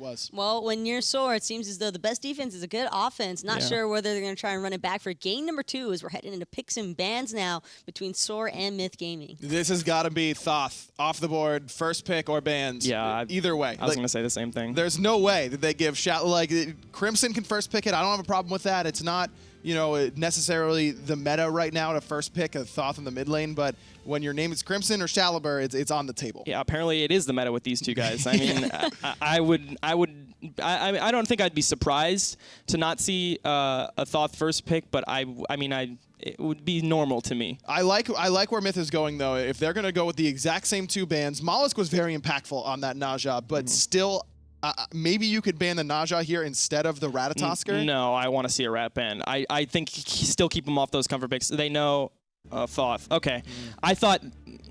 was. Well, when you're SoaR, it seems as though the best defense is a good offense. Not sure whether they're going to try and run it back for game number 2 as we're heading into picks and bans now between SoaR and Myth Gaming. This has got to be Thoth off the board, first pick or bans. Yeah. Either way. I was going to say the same thing. There's no way that they give Crimson can first pick it. I don't have a problem with that. It's not, necessarily the meta right now to first pick a Thoth in the mid lane, but when your name is Crimson or Shalibur, it's on the table. Yeah, apparently it is the meta with these two guys. I mean, I don't think I'd be surprised to not see a Thoth first pick, but it would be normal to me. I like where Myth is going, though. If they're going to go with the exact same 2 bans, Mollusk was very impactful on that Naja, but still, maybe you could ban the Naja here instead of the Ratatoskr? No, I want to see a Rat ban. I think still keep them off those comfort picks. They know Thoth. Okay. I thought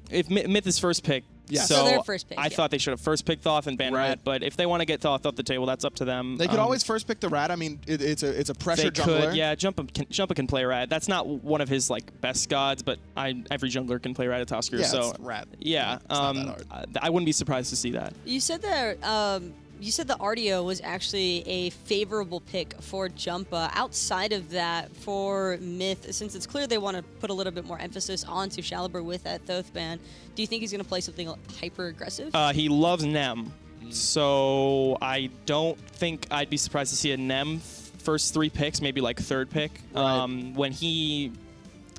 if Myth is first pick, so their first pick, I thought they should have first picked Thoth and ban Rat, but if they want to get Thoth off the table, that's up to them. They could always first pick the Rat. I mean, it's a pressure jungler. Yeah, Jumpahhh can play Rat. That's not one of his best gods, but every jungler can play Ratatoskr. Yeah, so it's Rat. Yeah, it's not that hard. I wouldn't be surprised to see that. You said that. You said the RDO was actually a favorable pick for Jumpahhh. Outside of that, for Myth, since it's clear they want to put a little bit more emphasis onto Shalibur with that Thoth ban, do you think he's going to play something hyper aggressive? He loves Nem, so I don't think I'd be surprised to see a Nem first 3 picks, maybe third pick. Right.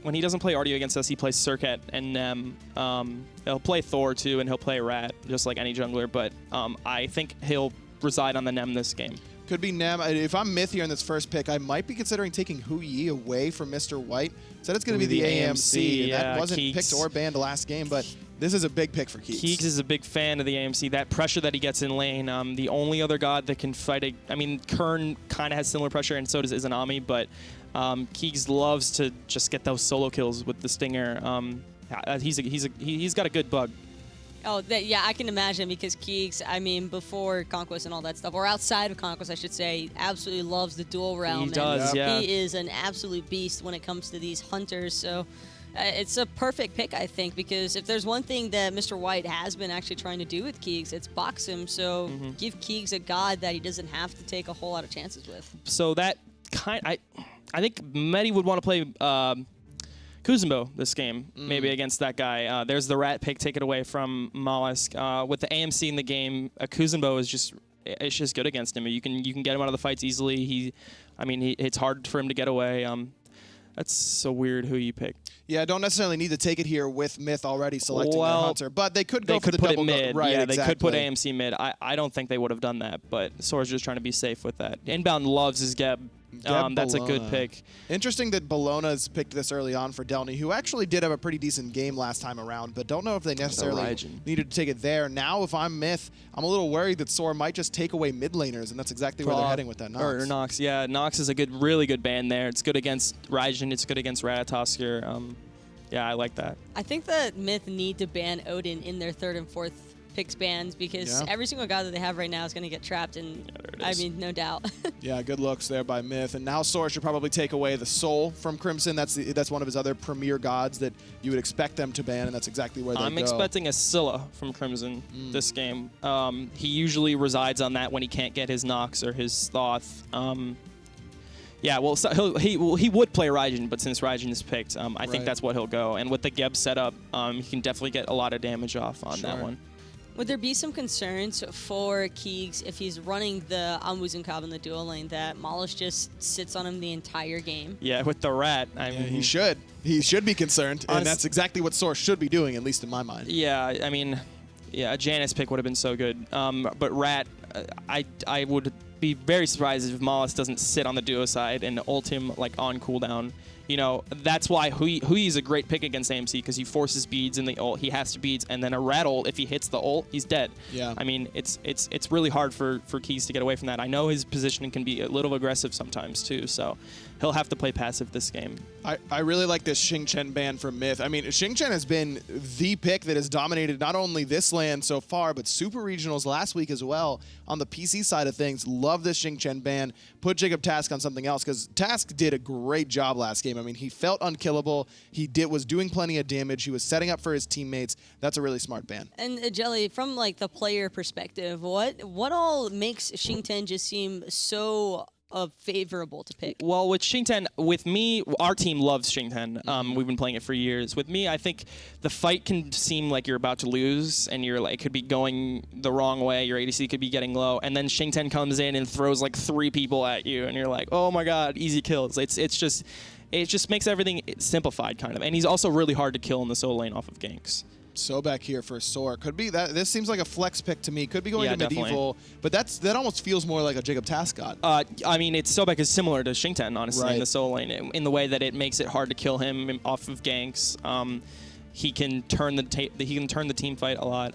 When he doesn't play RDO against us, he plays Circuit and Nem. He'll play Thor too, and he'll play Rat, just like any jungler. But I think he'll reside on the Nem this game. Could be Nem. If I'm Myth here in this first pick, I might be considering taking Hu Yi away from Mr. White. Said it's going to be the AMC, and that wasn't Keegs. picked or banned last game, but this is a big pick for Keegs. Keegs is a big fan of the AMC. That pressure that he gets in lane, the only other god that can fight Kern kind of has similar pressure, and so does Izanami, but Keegs loves to just get those solo kills with the Stinger. He's got a good bug. Oh, yeah, I can imagine, because Keegs, before Conquest and all that stuff, or outside of Conquest, I should say, absolutely loves the dual realm. He does, yeah. He is an absolute beast when it comes to these hunters, so it's a perfect pick, I think, because if there's one thing that Mr. White has been actually trying to do with Keegs, it's box him, so give Keegs a god that he doesn't have to take a whole lot of chances with. So that I think Medi would want to play Kuzenbo this game, maybe against that guy. There's the Rat pick, take it away from Mollusk. With the AMC in the game, Kuzenbo is just good against him. You can get him out of the fights easily. It's hard for him to get away. That's so weird who you pick. Yeah, don't necessarily need to take it here with Myth already selecting their hunter, but they could go for the put double it mid. Right, yeah, exactly. They could put AMC mid. I don't think they would have done that, but SoaR's just trying to be safe with that. Inbound loves his Geb. That's a good pick. Interesting that Bellona's picked this early on for Delnyy, who actually did have a pretty decent game last time around, but don't know if they necessarily needed to take it there. Now, if I'm Myth, I'm a little worried that SoaR might just take away mid laners, and that's exactly where they're heading with that Nox. Or Nox, yeah. Nox is a really good ban there. It's good against Raijin. It's good against Ratatoskr. Yeah, I like that. I think that Myth need to ban Odin in their 3rd and 4th picks bans, because every single god that they have right now is going to get trapped, and no doubt. Yeah, good looks there by Myth. And now SoaR should probably take away the Soul from Crimson. That's one of his other premier gods that you would expect them to ban, and that's exactly where they go. I'm expecting a Scylla from Crimson this game. He usually resides on that when he can't get his Nox or his Thoth. Yeah, well, so he would play Raijin, but since Raijin is picked, I think that's what he'll go. And with the Geb setup, he can definitely get a lot of damage off on that one. Would there be some concerns for Keegs if he's running the Muzen Cobb in the dual lane that Mollusk just sits on him the entire game? Yeah, with the Rat. He should. He should be concerned, and that's exactly what SoaR should be doing, at least in my mind. Yeah, a Janus pick would have been so good. But Rat, I would be very surprised if Mollusk doesn't sit on the duo side and ult him on cooldown. That's why Hui is a great pick against AMC, because he forces beads in the ult. He has to beads, and then a Rat ult, if he hits the ult, he's dead. Yeah. It's really hard for Keegs to get away from that. I know his positioning can be a little aggressive sometimes too, so he'll have to play passive this game. I really like this Xing Chen ban from Myth. Xing Chen has been the pick that has dominated not only this LAN so far, but Super Regionals last week as well on the PC side of things. Love this Xing Chen ban. Put JacobTask on something else, because Task did a great job last game game. I mean, he felt unkillable. He was doing plenty of damage. He was setting up for his teammates. That's a really smart ban. And Jelly, from like the player perspective, what all makes Xingtian just seem so favorable to pick? Well, with Xingtian, with me, our team loves Xingtian. We've been playing it for years. With me, I think the fight can seem like you're about to lose, and you're like could be going the wrong way. Your ADC could be getting low, and then Xingtian comes in and throws like 3 people at you, and you're like, oh my god, easy kills. It just makes everything simplified kind of, and he's also really hard to kill in the solo lane off of ganks. Sobek here for SoaR. Could be that. This seems like a flex pick to me. Could be going to Medieval, definitely. but that almost feels more like a JacobTask god. I mean, Sobek is similar to Xingtian, honestly, Right. in the solo lane, in the way that it makes it hard to kill him off of ganks. He can turn the team fight a lot.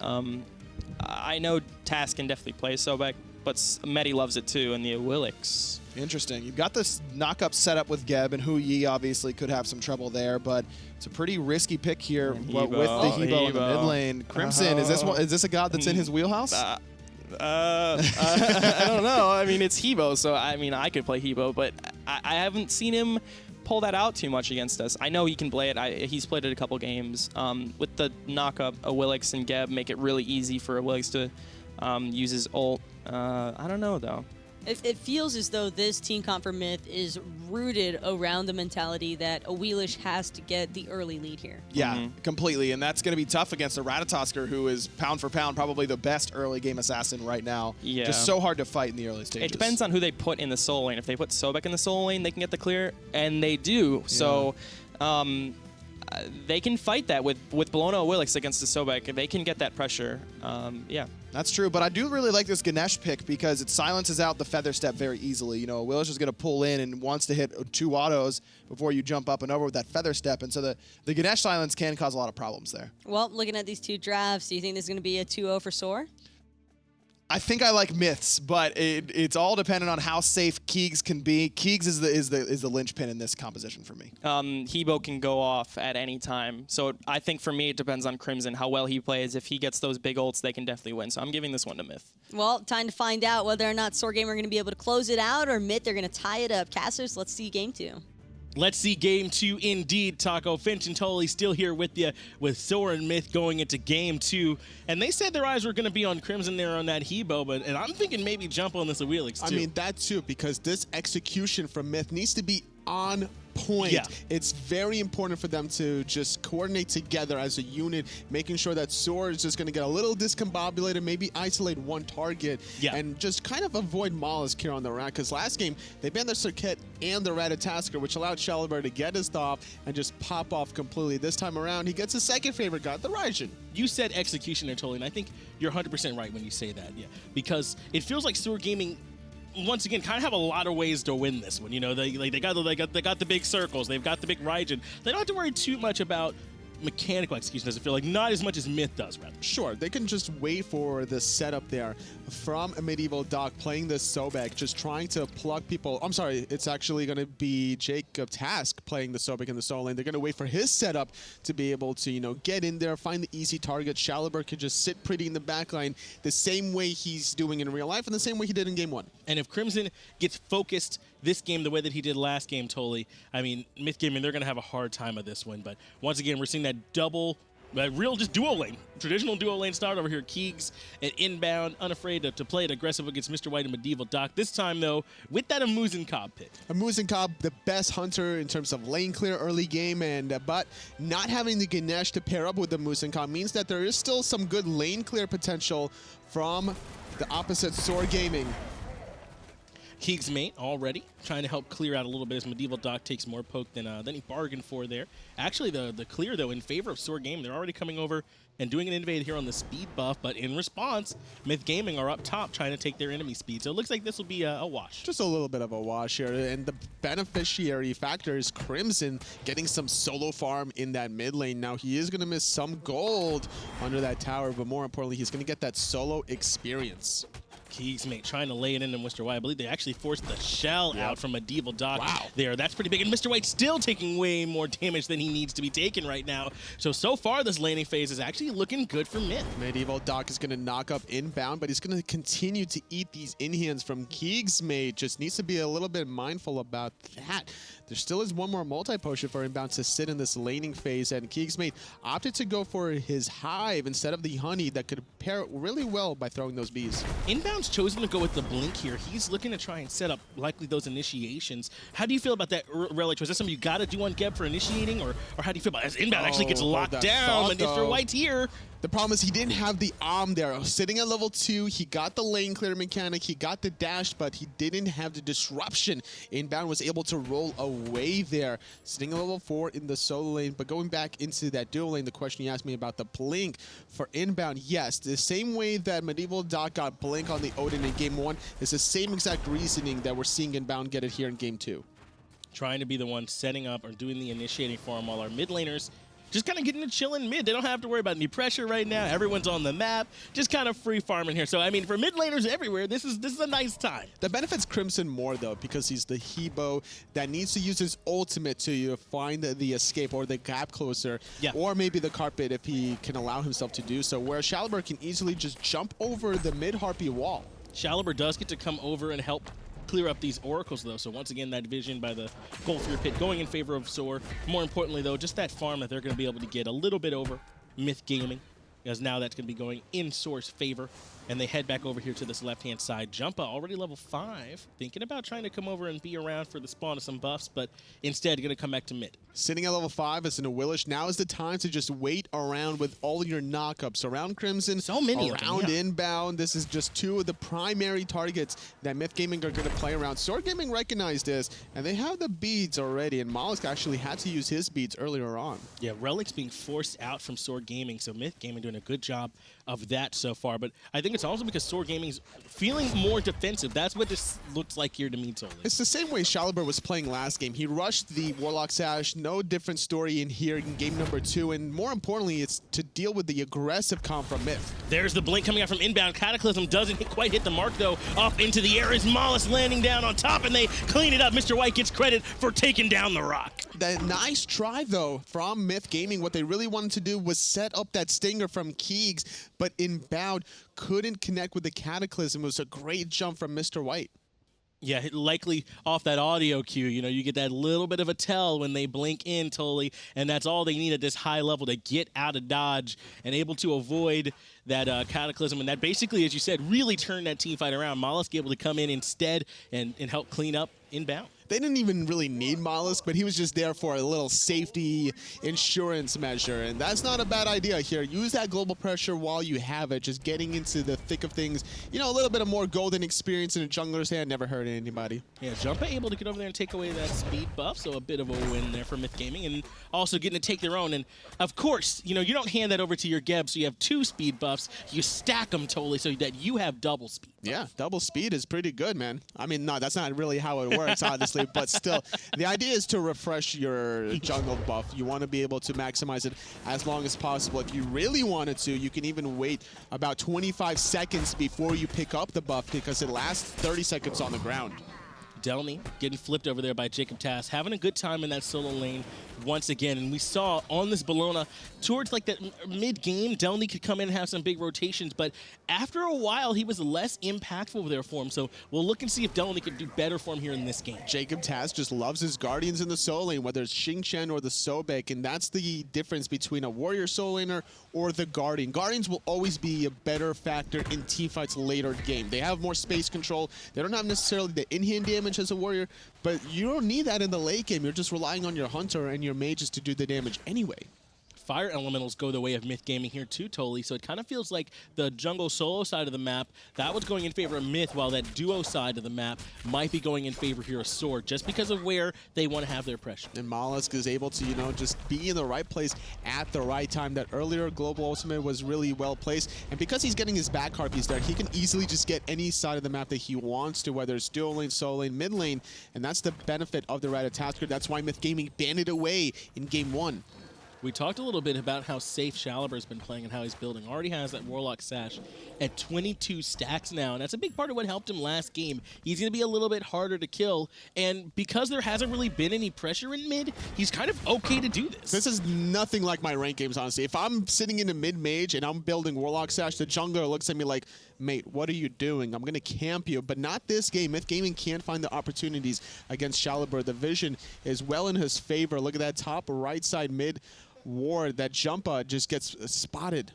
I know Task can definitely play Sobek, but Medi loves it too, and the Awilix. Interesting. You've got this knock-up setup with Geb, and Hu Yi obviously could have some trouble there, but it's a pretty risky pick here with the Hebo in the mid lane. Crimson, is this a god that's in his wheelhouse? I don't know. I mean, it's Hebo, so I mean, I could play Hebo, but I haven't seen him pull that out too much against us. I know he can play it. He's played it a couple games. With the knock-up, Awilix and Geb make it really easy for Awilix to use his ult. I don't know, though. It feels as though this team comp for Myth is rooted around the mentality that Awilix has to get the early lead here. Yeah, completely, and that's going to be tough against a Ratatoskr, who is pound for pound probably the best early game assassin right now. Yeah. Just so hard to fight in the early stages. It depends on who they put in the solo lane. If they put Sobek in the solo lane, they can get the clear, and they do. So they can fight that with Bellona Awilix against the Sobek. They can get that pressure. Yeah. That's true, but I do really like this Ganesh pick because it silences out the feather step very easily. You know, Awilix is going to pull in and wants to hit 2 autos before you jump up and over with that feather step, and so the Ganesh silence can cause a lot of problems there. Well, looking at these 2 drafts, do you think this is going to be a 2-0 for SoaR? I think I like Myths, but it's all dependent on how safe Keegs can be. Keegs is the linchpin in this composition for me. Hebo can go off at any time. So I think for me, it depends on Crimson, how well he plays. If he gets those big ults, they can definitely win. So I'm giving this one to Myth. Well, time to find out whether or not SoaR Gaming are going to be able to close it out, or Myth they're going to tie it up. Casters, let's see game 2. Let's see game 2 indeed, Taco. Finch and Tully still here with you with SoaR and Myth going into game 2. And they said their eyes were going to be on Crimson there on that Hebo, and I'm thinking maybe jump on this Awilix too. I mean, that too, because this execution from Myth needs to be on point. Yeah. It's very important for them to just coordinate together as a unit, making sure that SoaR is just going to get a little discombobulated, maybe isolate one target, and just kind of avoid Mollusk here on the rack. Because last game, they banned the Circuit and the Ratatoskr, which allowed SoaR to get his off and just pop off completely. This time around, he gets his second favorite god, the Raijin. You said execution there, Tully, and I think you're 100% right when you say that, because it feels like SoaR Gaming once again kind of have a lot of ways to win this one. You know, they got the big circles, they've got the big Raijin. They don't have to worry too much about mechanical execution, does it feel like? Not as much as Myth does, rather. Sure, they can just wait for the setup there from a TheMedievalDoc playing this Sobek, just trying to plug people. I'm sorry, it's actually going to be JacobTask playing the Sobek in the solo lane. They're going to wait for his setup to be able to, you know, get in there, find the easy target. SoaR can just sit pretty in the backline the same way he's doing in real life and the same way he did in game 1. And if Crimson gets focused this game the way that he did last game, Tully, I mean, Myth Gaming, they're going to have a hard time of this one. But once again, we're seeing that real just duo lane, traditional duo lane start over here. Keegs and Inbowned, unafraid to play it aggressive against Mr. White and TheMedievalDoc. This time, though, with that Muzen pick. Muzen, the best hunter in terms of lane clear early game, and but not having the Ganesh to pair up with the Muzen means that there is still some good lane clear potential from the opposite SoaR Gaming. KeegsMate already trying to help clear out a little bit as TheMedievalDoc takes more poke than he bargained for there. Actually, the clear, though, in favor of SoaR Gaming. They're already coming over and doing an invade here on the speed buff, but in response, Myth Gaming are up top trying to take their enemy speed. So it looks like this will be a wash. Just a little bit of a wash here, and the beneficiary factor is Crimson getting some solo farm in that mid lane. Now, he is going to miss some gold under that tower, but more importantly, he's going to get that solo experience. KeegsMate trying to lay it into Mr. White. I believe they actually forced the shell out from MedievalDoc there. That's pretty big. And Mr. White's still taking way more damage than he needs to be taking right now. So far, this laning phase is actually looking good for Myth. MedievalDoc is going to knock up Inbound, but he's going to continue to eat these in-hands from KeegsMate. Just needs to be a little bit mindful about that. There still is one more multi-potion for Inbound to sit in this laning phase, and KeegsMate opted to go for his Hive instead of the Honey that could pair really well by throwing those bees. Inbound's chosen to go with the Blink here. He's looking to try and set up likely those initiations. How do you feel about that Relic? Was that something you got to do on Geb for initiating, or how do you feel about it? As Inbound actually gets locked down, and Mr. White's here. The problem is he didn't have the there. Sitting at level 2, he got the lane clear mechanic, he got the dash, but he didn't have the disruption. Inbound was able to roll away there. Sitting at level 4 in the solo lane, but going back into that duo lane, the question you asked me about the blink for Inbound, yes, the same way that MedievalDoc got blink on the Odin in game 1 is the same exact reasoning that we're seeing Inbound get it here in game 2. Trying to be the one setting up or doing the initiating for him while our mid laners just kind of getting to chill in mid. They don't have to worry about any pressure right now. Everyone's on the map, just kind of free farming here. So, I mean, for mid laners everywhere, this is a nice time. That benefits Crimson more, though, because he's the Hebo that needs to use his ultimate to find the escape or the gap closer, or maybe the carpet if he can allow himself to do so, where Shaliber can easily just jump over the mid-Harpy wall. Shaliber does get to come over and help clear up these oracles, though. So once again, that vision by the Goldfear Pit going in favor of SoaR. More importantly, though, just that farm that they're going to be able to get a little bit over Myth Gaming, because now that's going to be going in SoaR's favor. And they head back over here to this left-hand side. Jumpahhh already level 5, thinking about trying to come over and be around for the spawn of some buffs, but instead going to come back to mid. Sitting at level 5 as an Awilix, now is the time to just wait around with all your knockups around Crimson, so many around Inbound. This is just 2 of the primary targets that Myth Gaming are going to play around. SoaR Gaming recognized this, and they have the beads already, and Mollusk actually had to use his beads earlier on. Yeah, Relic's being forced out from SoaR Gaming, so Myth Gaming doing a good job of that so far. But I think it's also because SoaR Gaming's feeling more defensive. That's what this looks like here to me, totally. It's the same way Shaliber was playing last game. He rushed the Warlock Sash. No different story in here in game number 2. And more importantly, it's to deal with the aggressive comp from Myth. There's the blink coming out from Inbound. Cataclysm doesn't quite hit the mark, though. Up into the air is Mollusk landing down on top, and they clean it up. Mr. White gets credit for taking down the rock. That nice try, though, from Myth Gaming. What they really wanted to do was set up that stinger from Keegs, but Inbound couldn't connect with the Cataclysm. It was a great jump from Mr. White. Yeah, likely off that audio cue, you know, you get that little bit of a tell when they blink in totally, and that's all they need at this high level to get out of dodge and able to avoid that Cataclysm. And that basically, as you said, really turned that team fight around. Mollusk able to come in instead and help clean up Inbound. They didn't even really need Mollusk, but he was just there for a little safety insurance measure, and that's not a bad idea here. Use that global pressure while you have it, just getting into the thick of things. You know, a little bit of more golden experience in a jungler's hand never hurt anybody. Yeah, Jumpahhh able to get over there and take away that speed buff, so a bit of a win there for Myth Gaming, and also getting to take their own. And of course, you know, you don't hand that over to your Geb, so you have 2 speed buffs. You stack them totally so that you have double speed buffs. Yeah, double speed is pretty good, man. I mean, no, that's not really how it works, honestly. But still, the idea is to refresh your jungle buff. You want to be able to maximize it as long as possible. If you really wanted to, you can even wait about 25 seconds before you pick up the buff because it lasts 30 seconds on the ground. Delnyy getting flipped over there by JacobTask, having a good time in that solo lane once again. And we saw on this Bellona, towards like that mid-game, Delnyy could come in and have some big rotations, but after a while, he was less impactful there for him. So we'll look and see if Delnyy could do better for him here in this game. JacobTask just loves his Guardians in the solo lane, whether it's Xingqian or the Sobek, and that's the difference between a Warrior solo laner or the Guardian. Guardians will always be a better factor in teamfights later game. They have more space control. They don't have necessarily the in-hand damage as a Warrior, but you don't need that in the late game. You're just relying on your Hunter and your mages to do the damage anyway. Fire Elementals go the way of Myth Gaming here too, totally. So it kind of feels like the jungle solo side of the map, that was going in favor of Myth, while that duo side of the map might be going in favor here of SoaR, just because of where they want to have their pressure. And Mollusk is able to, you know, just be in the right place at the right time. That earlier global ultimate was really well placed. And because he's getting his back harpies there, he can easily just get any side of the map that he wants to, whether it's dual lane, solo lane, mid lane. And that's the benefit of the Ratatoskr. That's why Myth Gaming banned it away in game 1. We talked a little bit about how safe SoaR's been playing and how he's building. Already has that Warlock Sash at 22 stacks now, and that's a big part of what helped him last game. He's going to be a little bit harder to kill, and because there hasn't really been any pressure in mid, he's kind of okay to do this. This is nothing like my ranked games, honestly. If I'm sitting in a mid-mage and I'm building Warlock Sash, the jungler looks at me like, mate, what are you doing? I'm going to camp you. But not this game. Myth Gaming can't find the opportunities against SoaR. The vision is well in his favor. Look at that top right side mid ward. That Jumpahhh just gets spotted.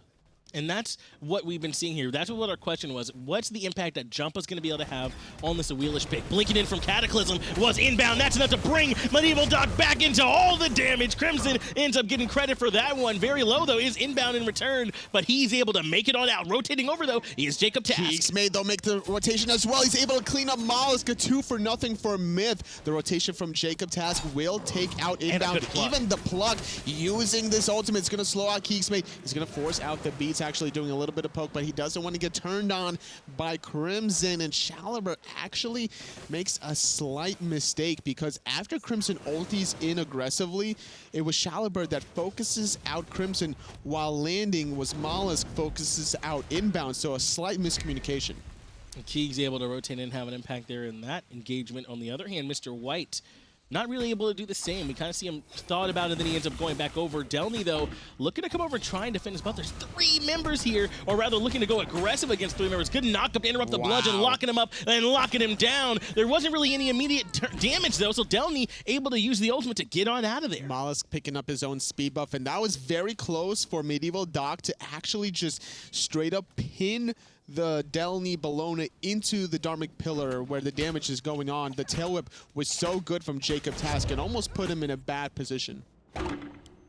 And that's what we've been seeing here. That's what our question was. What's the impact that Jumpahhh's going to be able to have on this Awilix pick? Blinking in from Cataclysm was inbound. That's enough to bring MedievalDoc back into all the damage. Crimson ends up getting credit for that one. Very low, though, is inbound in return, but he's able to make it on out. Rotating over, though, is JacobTask. KeegsMate, they'll make the rotation as well. He's able to clean up Mollusk. A 2-for-0 for Myth. The rotation from JacobTask will take out inbound. Even the pluck using this ultimate is going to slow out KeegsMate. He's going to force out the beats. Actually doing a little bit of poke, but he doesn't want to get turned on by Crimson, and SoaR actually makes a slight mistake because after Crimson ulties in aggressively, it was SoaR that focuses out Crimson while landing was Mollusk focuses out inbound, so a slight miscommunication. And Keegs able to rotate and have an impact there in that engagement. On the other hand, Mr. White not really able to do the same. We kind of see him thought about it, then he ends up going back over. Delnyy, though, looking to come over and try and defend his butt. There's 3 members here, or rather looking to go aggressive against 3 members. Good knock up to interrupt the bludgeon, locking him up and locking him down. There wasn't really any immediate damage, though, so Delnyy able to use the ultimate to get on out of there. Mollusk picking up his own speed buff, and that was very close for MedievalDoc to actually just straight up pin the Delnyy Bellona into the Dharmic Pillar where the damage is going on. The tail whip was so good from JacobTask and almost put him in a bad position.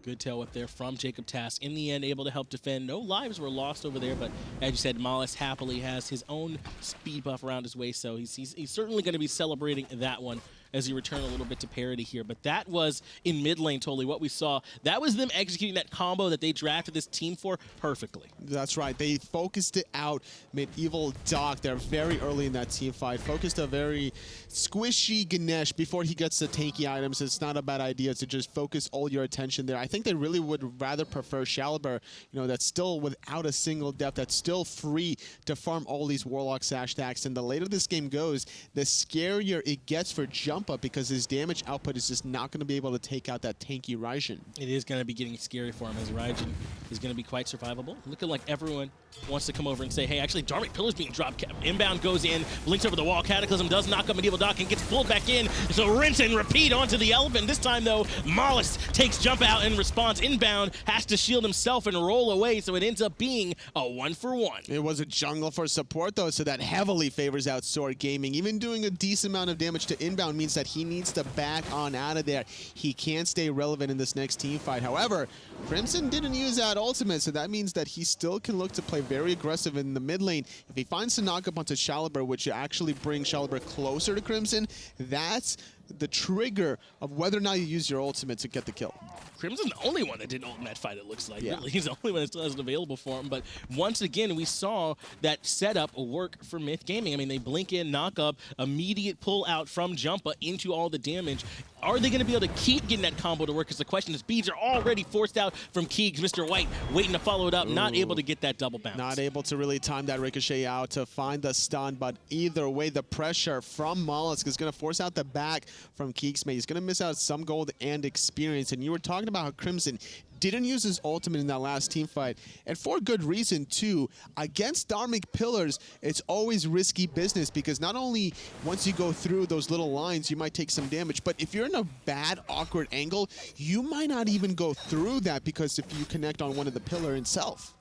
Good tail whip there from JacobTask. In the end, able to help defend. No lives were lost over there, but as you said, Mollusk happily has his own speed buff around his waist, so he's certainly going to be celebrating that one as he returned a little bit to parity here. But that was in mid lane, totally what we saw. That was them executing that combo that they drafted this team for perfectly. That's right. They focused it out. MedievalDoc, they're very early in that team fight. Focused a very squishy Ganesha before he gets the tanky items. It's not a bad idea to just focus all your attention there. I think they really would rather prefer SoaR, that's still without a single depth, that's still free to farm all these Warlock Sash stacks. And the later this game goes, the scarier it gets for Jumpahhh because his damage output is just not going to be able to take out that tanky Raijin. It is going to be getting scary for him as Raijin is going to be quite survivable. Looking like everyone wants to come over and say, hey, actually, Dharmic Pillar's being dropped. Inbound goes in, blinks over the wall. Cataclysm does knock up MedievalDoc and gets pulled back in. So rinse and repeat onto the elephant. This time, though, Mollusk takes Jumpahhh out in response. Inbound has to shield himself and roll away, so it ends up being a 1-for-1. It was a jungle for support, though, so that heavily favors out SoaR Gaming. Even doing a decent amount of damage to inbound means that he needs to back on out of there. He can't stay relevant in this next team fight. However, Crimson didn't use that ultimate, so that means that he still can look to play very aggressive in the mid lane. If he finds to knock up onto SoaR, which actually brings SoaR closer to Crimson, that's the trigger of whether or not you use your ultimate to get the kill. Crimson's the only one that didn't ult in that fight, it looks like. Yeah. Really, he's the only one that still has it available for him. But once again, we saw that setup work for Myth Gaming. I mean, they blink in, knock up, immediate pull out from Jumpahhh into all the damage. Are they going to be able to keep getting that combo to work? Because the question is, beads are already forced out from Keegs. Mr. White waiting to follow it up, not able to get that double bounce. Not able to really time that ricochet out to find the stun, but either way, the pressure from Mollusk is going to force out the back from KeegsMate. He's going to miss out some gold and experience. And you were talking about how Crimson didn't use his ultimate in that last team fight, and for good reason too. Against Dharmic Pillars, it's always risky business because not only once you go through those little lines, you might take some damage, but if you're in a bad, awkward angle, you might not even go through that because if you connect on one of the pillar itself.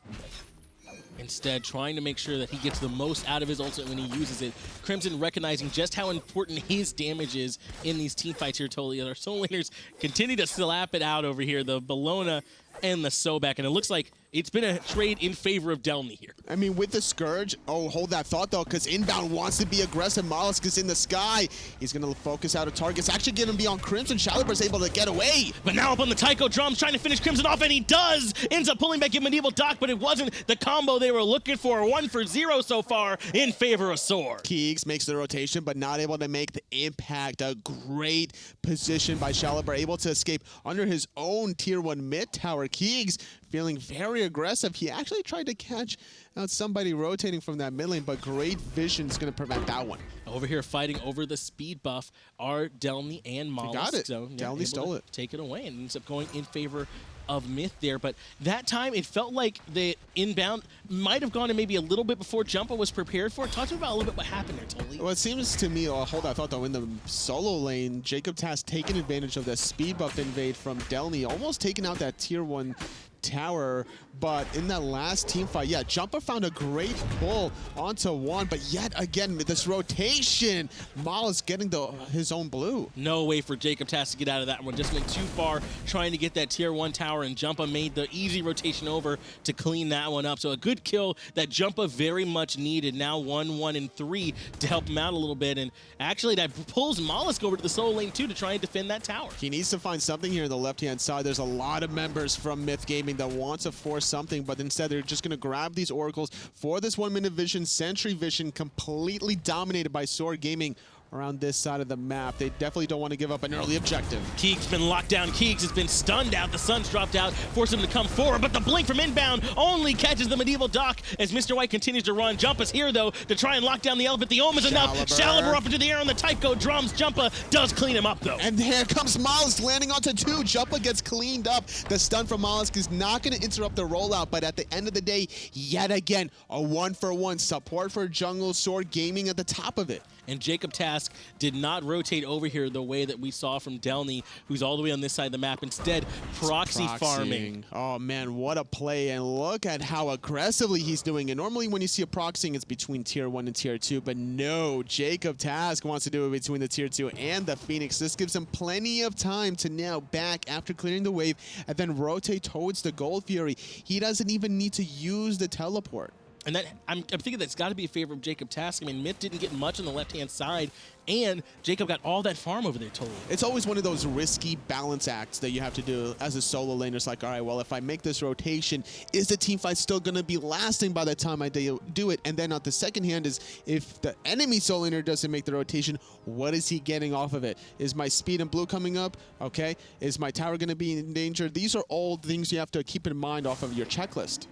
Instead, trying to make sure that he gets the most out of his ultimate when he uses it. Crimson recognizing just how important his damage is in these team fights here, totally. Our soul laners continue to slap it out over here. The Bellona and the Sobek, and it looks like it's been a trade in favor of Delnyy here. I mean, with the Scourge, oh, hold that thought, though, because Inbound wants to be aggressive. Mollusk is in the sky. He's going to focus out a target. It's actually going to be on Crimson. Shalibur's able to get away. But now up on the Taiko drums, trying to finish Crimson off, and he does! Ends up pulling back in TheMedievalDoc, but it wasn't the combo they were looking for. 1 for 0 so far in favor of SoaR. Keegs makes the rotation, but not able to make the impact. A great position by Shalibur, able to escape under his own tier 1 mid tower. Keegs feeling very aggressive. He actually tried to catch out somebody rotating from that mid lane, but great vision is going to prevent that one. Over here fighting over the speed buff are Delnyy and Mollusk. He got it. So, Delnyy stole it. Take it away and ends up going in favor of Myth there. But that time, it felt like the Inbound might have gone in maybe a little bit before Jumpahhh was prepared for it. Talk to me about a little bit what happened there, Totally. Well, it seems to me, hold on, I thought though, in the solo lane, JacobTask taking advantage of the speed buff invade from Delnyy, almost taking out that tier 1 tower, but in that last team fight, yeah, Jumpahhh found a great pull onto one, but yet again, this rotation, Mollusk getting his own blue. No way for JacobTask to get out of that one. Just went too far trying to get that tier 1 tower, and Jumpahhh made the easy rotation over to clean that one up. So a good kill that Jumpahhh very much needed. Now 1, 1, and 3 to help him out a little bit, and actually that pulls Mollusk over to the solo lane too to try and defend that tower. He needs to find something here on the left-hand side. There's a lot of members from Myth Gaming that want to force something, but instead they're just going to grab these oracles for this 1-minute vision. Sentry vision completely dominated by SoaR Gaming around this side of the map. They definitely don't want to give up an early objective. Keegs been locked down. Keegs has been stunned out. The sun's dropped out, forced him to come forward, but the blink from Inbound only catches TheMedievalDoc as Mr. White continues to run. Jumpahh's here, though, to try and lock down the elephant. The Ohm is enough. Shalibur up into the air on the Taiko drums. Jumpahhh does clean him up, though. And here comes Mollusk landing onto 2. Jumpahhh gets cleaned up. The stun from Mollusk is not going to interrupt the rollout, but at the end of the day, yet again, a 1-for-1 support for jungle. SoaR Gaming at the top of it. And JacobTask did not rotate over here the way that we saw from Delnyy, who's all the way on this side of the map. Instead, proxy farming. Oh, man, what a play. And look at how aggressively he's doing it. Normally, when you see a proxying, it's between tier 1 and tier 2. But no, JacobTask wants to do it between the tier 2 and the Phoenix. This gives him plenty of time to now back after clearing the wave and then rotate towards the Gold Fury. He doesn't even need to use the teleport. And that I'm thinking that's got to be a favor of JacobTask. I mean, Myth didn't get much on the left-hand side, and Jacob got all that farm over there totally. It's always one of those risky balance acts that you have to do as a solo laner. It's like, all right, well, if I make this rotation, is the team fight still going to be lasting by the time I do it? And then on the second hand is, if the enemy solo laner doesn't make the rotation, what is he getting off of it? Is my speed and blue coming up? Okay. Is my tower going to be in danger? These are all things you have to keep in mind off of your checklist.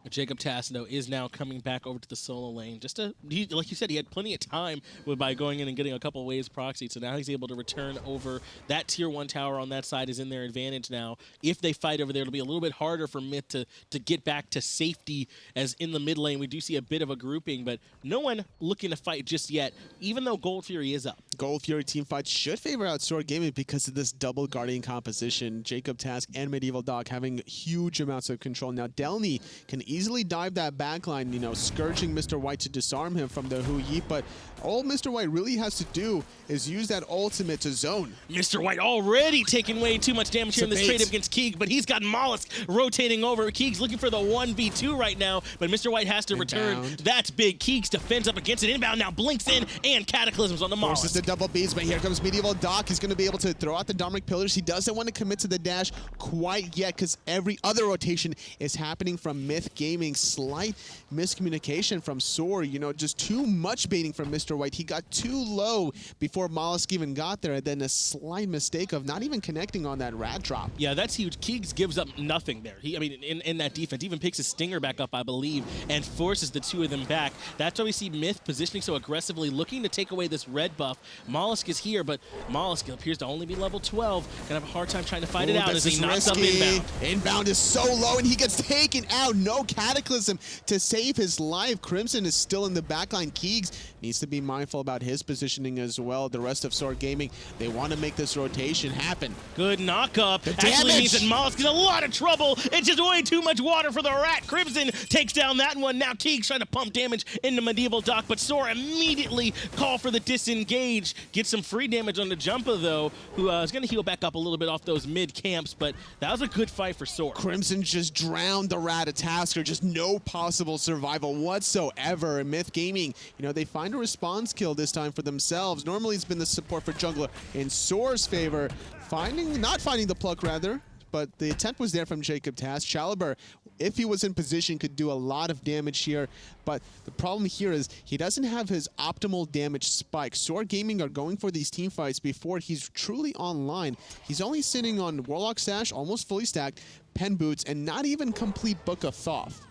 JacobTask, though, is now coming back over to the solo lane. Like you said, he had plenty of time by going in and getting a couple waves proxied, so now he's able to return over. That tier 1 tower on that side is in their advantage now. If they fight over there, it'll be a little bit harder for Myth to get back to safety, as in the mid lane we do see a bit of a grouping, but no one looking to fight just yet, even though Gold Fury is up. Gold Fury team fight should favor out SoaR Gaming because of this double Guardian composition. JacobTask and MedievalDoc having huge amounts of control. Now, Delnyy can easily dive that backline, you know, scourging Mr. White to disarm him from the Hu Yi, but all Mr. White really has to do is use that ultimate to zone. Mr. White already taking way too much damage here in this trade against Keegs, but he's got Mollusk rotating over. Keegs looking for the 1v2 right now, but Mr. White has to return. That's big. Keegs defends up against it. Inbound now blinks in, and Cataclysms on the Mollusk. Forces the double beats, but here comes MedievalDoc. He's going to be able to throw out the Dominic Pillars. He doesn't want to commit to the dash quite yet because every other rotation is happening from Myth Gaming. Slight miscommunication from SoaR, you know, just too much baiting from Mr. White. He got too low before Mollusk even got there, and then a slight mistake of not even connecting on that rat drop. Yeah, that's huge. Keegs gives up nothing there. In that defense, even picks his Stinger back up, I believe, and forces the two of them back. That's why we see Myth positioning so aggressively, looking to take away this red buff. Mollusk is here, but Mollusk appears to only be level 12. Gonna have a hard time trying to fight it out as he knocks up Inbound. Inbound is so low, and he gets taken out. No Cataclysm to save his life. Crimson is still in the backline. Keegs needs to be be mindful about his positioning as well. The rest of SoaR Gaming, they want to make this rotation happen. Good knock-up. The Actually damage! means that Mollusk is in a lot of trouble. It's just way too much water for the Rat. Crimson takes down that one. Now Keegs trying to pump damage into MedievalDoc, but SoaR immediately call for the disengage. Gets some free damage on the Jumpahhh, though, who is going to heal back up a little bit off those mid camps, but that was a good fight for SoaR. Crimson just drowned the Ratatoskr, just no possible survival whatsoever. And Myth Gaming, you know, they find a response kill this time for themselves. Normally it's been the support for jungler in SoaR's favor, not finding the pluck rather, but the attempt was there from JacobTask. Chalibur, if he was in position, could do a lot of damage here, but the problem here is he doesn't have his optimal damage spike. SoaR Gaming are going for these team fights before he's truly online. He's only sitting on Warlock Sash, almost fully stacked, Pen Boots, and not even complete Book of Thoth.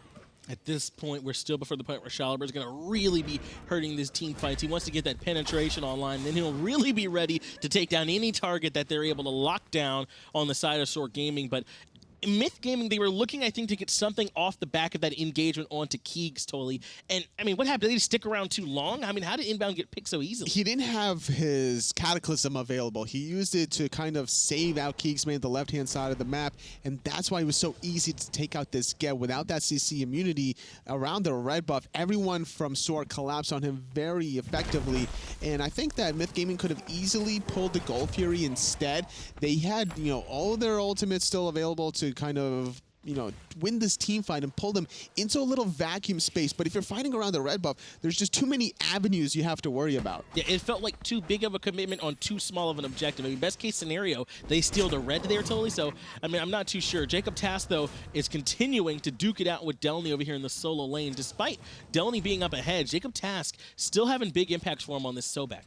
At this point, we're still before the point where Chalibur is going to really be hurting these team fights. He wants to get that penetration online, then he'll really be ready to take down any target that they're able to lock down on the side of SoaR Gaming. But Myth Gaming, they were looking, I think, to get something off the back of that engagement onto Keegs, totally. And, I mean, what happened? Did they just stick around too long? I mean, how did Inbound get picked so easily? He didn't have his Cataclysm available. He used it to kind of save out KeegsMate the left-hand side of the map, and that's why it was so easy to take out this get. Without that CC immunity around the red buff, everyone from SoaR collapsed on him very effectively, and I think that Myth Gaming could have easily pulled the Gold Fury instead. They had, you know, all their ultimates still available to kind of, you know, win this team fight and pull them into a little vacuum space. But if you're fighting around the red buff, there's just too many avenues you have to worry about. Yeah, it felt like too big of a commitment on too small of an objective. I mean, best case scenario, they steal the red there totally. So, I mean, I'm not too sure. JacobTask, though, is continuing to duke it out with Delnyy over here in the solo lane. Despite Delnyy being up ahead, JacobTask still having big impacts for him on this Sobek.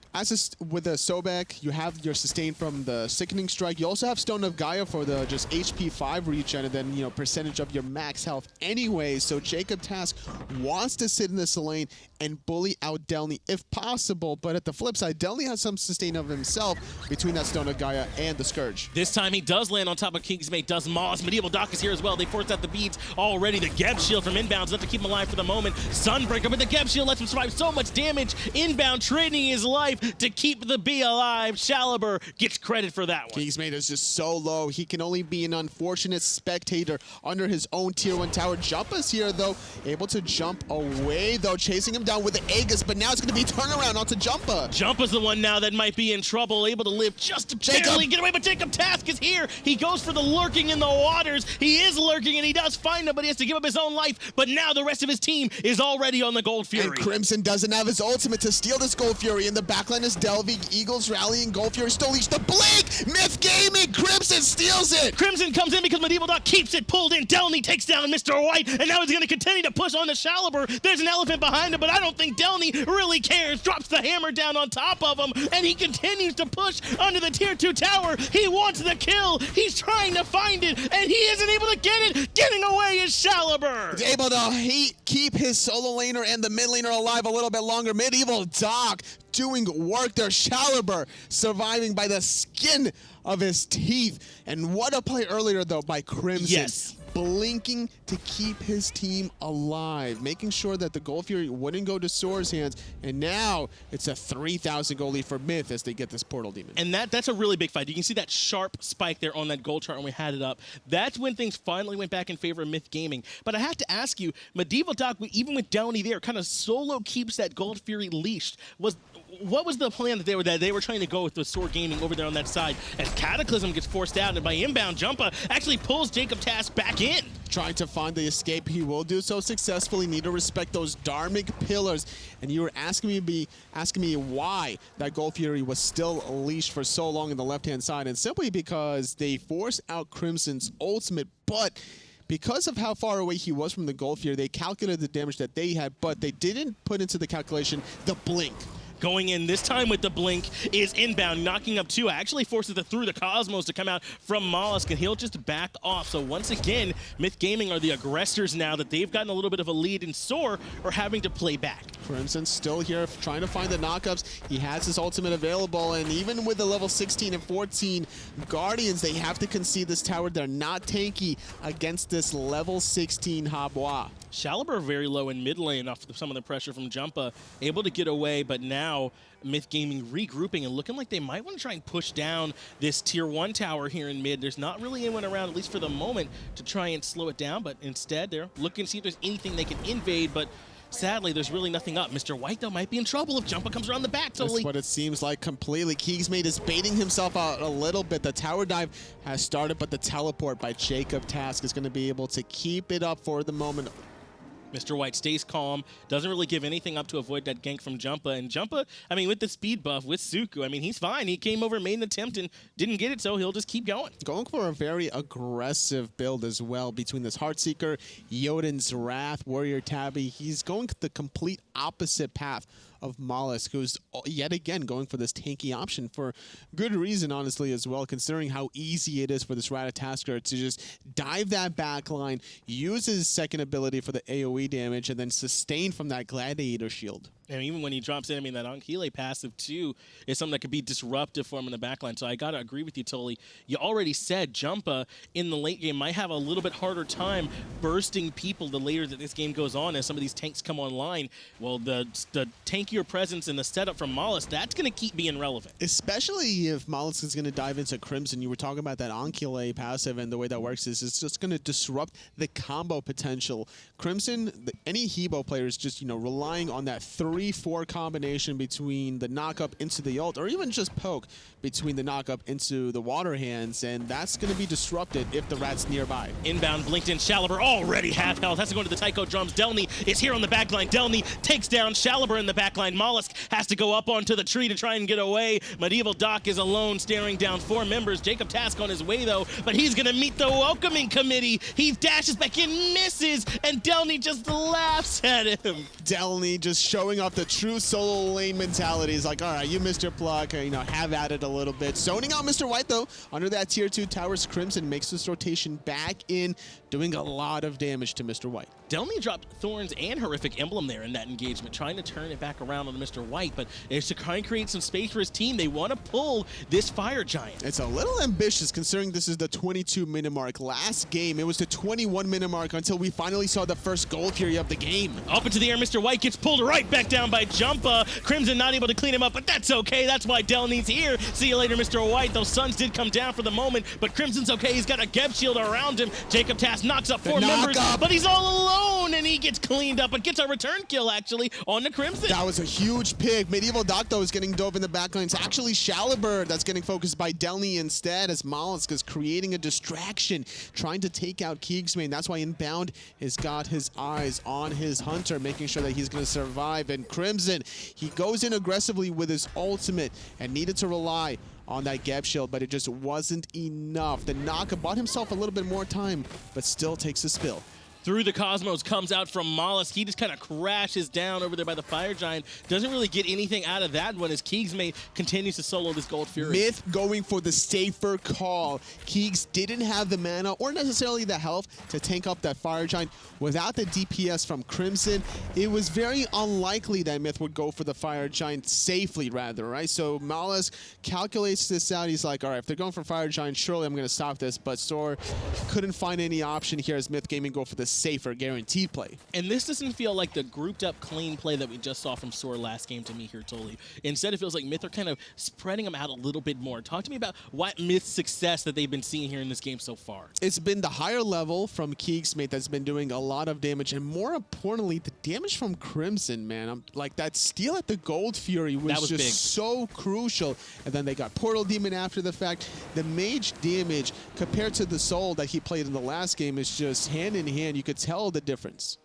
With the Sobek, you have your sustain from the Sickening Strike. You also have Stone of Gaia for the just HP 5 regen, and then, you know, percentage of your max health anyway. So JacobTask wants to sit in this lane and bully out Delnyy if possible, but at the flip side, Delnyy has some sustain of himself between that Stone of Gaia and the Scourge. This time he does land on top of KeegsMate, does Moss. MedievalDoc is here as well. They forced out the beads already. The Geb Shield from Inbound enough to keep him alive for the moment. Sunbreaker, but the Geb Shield lets him survive so much damage. Inbound trading his life to keep the bee alive. Chalibur gets credit for that one. KeegsMate is just so low. He can only be an unfortunate spectator under his own tier 1 tower. Jumpahh's here, though, able to jump away, though, chasing him down with the Aegis, but now it's going to be turnaround onto Jumpahhh. Jumpahh's the one now that might be in trouble, able to live just to barely get away, but JacobTask is here. He goes for the lurking in the waters. He is lurking, and he does find him, but he has to give up his own life. But now the rest of his team is already on the Gold Fury. And Crimson doesn't have his ultimate to steal this Gold Fury. In the backline is Delvig, Eagles rallying, Gold Fury still leash the blink. Myth Gaming, Crimson steals it. Crimson comes in because MedievalDoc keeps it pulled in. Delnyy takes down Mr. White, and now he's going to continue to push on the Chalibur. There's an elephant behind him, but I don't think Delnyy really cares. Drops the hammer down on top of him, and he continues to push under the tier 2 tower. He wants the kill. He's trying to find it, and he isn't able to get it. Getting away is Chalibur. He's able to keep his solo laner and the mid laner alive a little bit longer. MedievalDoc doing work there. Chalibur surviving by the skin of his teeth. And what a play earlier, though, by Crimson. Yes. Blinking to keep his team alive, making sure that the Gold Fury wouldn't go to SoaR's hands, and now it's a 3,000 gold lead for Myth as they get this Portal Demon. And that's a really big fight. You can see that sharp spike there on that gold chart when we had it up. That's when things finally went back in favor of Myth Gaming. But I have to ask you, MedievalDoc, even with Delnyy there, kind of solo keeps that Gold Fury leashed. What was the plan that they were trying to go with SoaR Gaming over there on that side? As Cataclysm gets forced out, and by Inbound, Jumpahhh actually pulls JacobTask back in. Trying to find the escape. He will do so successfully. Need to respect those Dharmic pillars. And you were asking me why that Gold Fury was still leashed for so long on the left-hand side, and simply because they forced out Crimson's ultimate, but because of how far away he was from the Gold Fury, they calculated the damage that they had, but they didn't put into the calculation the blink. Going in this time with the blink is Inbound, knocking up 2. Actually forces it through the Cosmos to come out from Mollusk, and he'll just back off. So once again, Myth Gaming are the aggressors now that they've gotten a little bit of a lead, in SoaR are having to play back. Crimson still here trying to find the knockups. He has his ultimate available, and even with the level 16 and 14 Guardians, they have to concede this tower. They're not tanky against this level 16 Habwa. Chalibur very low in mid lane off some of the pressure from Jumpahhh, able to get away, but now now Myth Gaming regrouping and looking like they might want to try and push down this tier 1 tower here in mid. There's not really anyone around, at least for the moment, to try and slow it down, but instead they're looking to see if there's anything they can invade, but sadly, there's really nothing up. Mr. White, though, might be in trouble if Jumpahhh comes around the back. Totally. That's what it seems like completely. KeegsMate is baiting himself out a little bit. The tower dive has started, but the teleport by JacobTask is going to be able to keep it up for the moment. Mr. White stays calm, doesn't really give anything up to avoid that gank from Jumpahhh. And Jumpahhh, I mean, with the speed buff, with Suku, I mean, he's fine. He came over, made an attempt, and didn't get it, so he'll just keep going. Going for a very aggressive build as well between this Heartseeker, Jotun's Wrath, Warrior Tabby. He's going the complete opposite path of Mollusk, who's yet again going for this tanky option for good reason, honestly, as well, considering how easy it is for this Ratatoskr to just dive that back line, use his second ability for the AoE damage, and then sustain from that Gladiator shield. And even when he drops in, I mean, that Ankhile passive, too, is something that could be disruptive for him in the backline. So I got to agree with you, Totally. You already said Jumpahhh in the late game might have a little bit harder time bursting people the later that this game goes on as some of these tanks come online. Well, the tankier presence and the setup from Mollusk, that's going to keep being relevant. Especially if Mollusk is going to dive into Crimson. You were talking about that Ankhile passive, and the way that works is it's just going to disrupt the combo potential. Crimson, any Hebo player is just, relying on that 3-4 combination between the knock-up into the ult, or even just poke between the knock-up into the water hands, and that's going to be disrupted if the Rat's nearby. Inbound, blinked in, Shalibur already half health, has to go into the Taiko drums. Delnyy is here on the backline. Delnyy takes down Shalibur in the backline. Mollusk has to go up onto the tree to try and get away. MedievalDoc is alone, staring down 4 members. JacobTask on his way, though, but he's going to meet the welcoming committee. He dashes back in, misses, and Delnyy just laughs at him. Delnyy just showing off the true solo lane mentality. He's like, all right, you missed your pluck, have at it a little bit. Zoning out Mr. White, though, under that tier 2 towers. Crimson makes this rotation back in, doing a lot of damage to Mr. White. Delnyy dropped Thorns and Horrific Emblem there in that engagement, trying to turn it back around on Mr. White, but it's to try and create some space for his team. They want to pull this Fire Giant. It's a little ambitious considering this is the 22-minute mark. Last game, it was the 21-minute mark until we finally saw the first Gold Fury of the game. Up into the air, Mr. White gets pulled right back down by Jumpahhh. Crimson not able to clean him up, but that's okay. That's why Delnyy's here. See you later, Mr. White. Those suns did come down for the moment, but Crimson's okay. He's got a Geb shield around him. JacobTask knocks up 4 members, but he's all alone, and he gets cleaned up, but gets a return kill, actually, on the Crimson. That was a huge pick. MedievalDoc, though, is getting dove in the backline. It's actually Shalibur that's getting focused by Delnyy instead, as Mollusk is creating a distraction, trying to take out KeegsMate. That's why Inbowned has got his eyes on his Hunter, making sure that he's going to survive. And Crimson, he goes in aggressively with his ultimate and needed to rely on that Geb shield, but it just wasn't enough. The Naka bought himself a little bit more time, but still takes a spill. Through the Cosmos comes out from Mollusk. He just kind of crashes down over there by the Fire Giant. Doesn't really get anything out of that one as KeegsMate continues to solo this Gold Fury. Myth going for the safer call. Keegs didn't have the mana or necessarily the health to tank up that Fire Giant. Without the DPS from Crimson, it was very unlikely that Myth would go for the Fire Giant safely, rather, right? So Mollusk calculates this out. He's like, all right, if they're going for Fire Giant, surely I'm going to stop this. But SoaR couldn't find any option here as Myth Gaming go for the safer, guaranteed play. And this doesn't feel like the grouped up clean play that we just saw from SoaR last game to me here, Totally. Instead, it feels like Myth are kind of spreading them out a little bit more. Talk to me about what Myth's success that they've been seeing here in this game so far. It's been the higher level from KeegsMate that's been doing a lot of damage, and more importantly, the damage from Crimson, man. Like, that steal at the Gold Fury was just big. So crucial. And then they got Portal Demon after the fact. The mage damage compared to the Soul that he played in the last game is just hand in hand. You could tell the difference.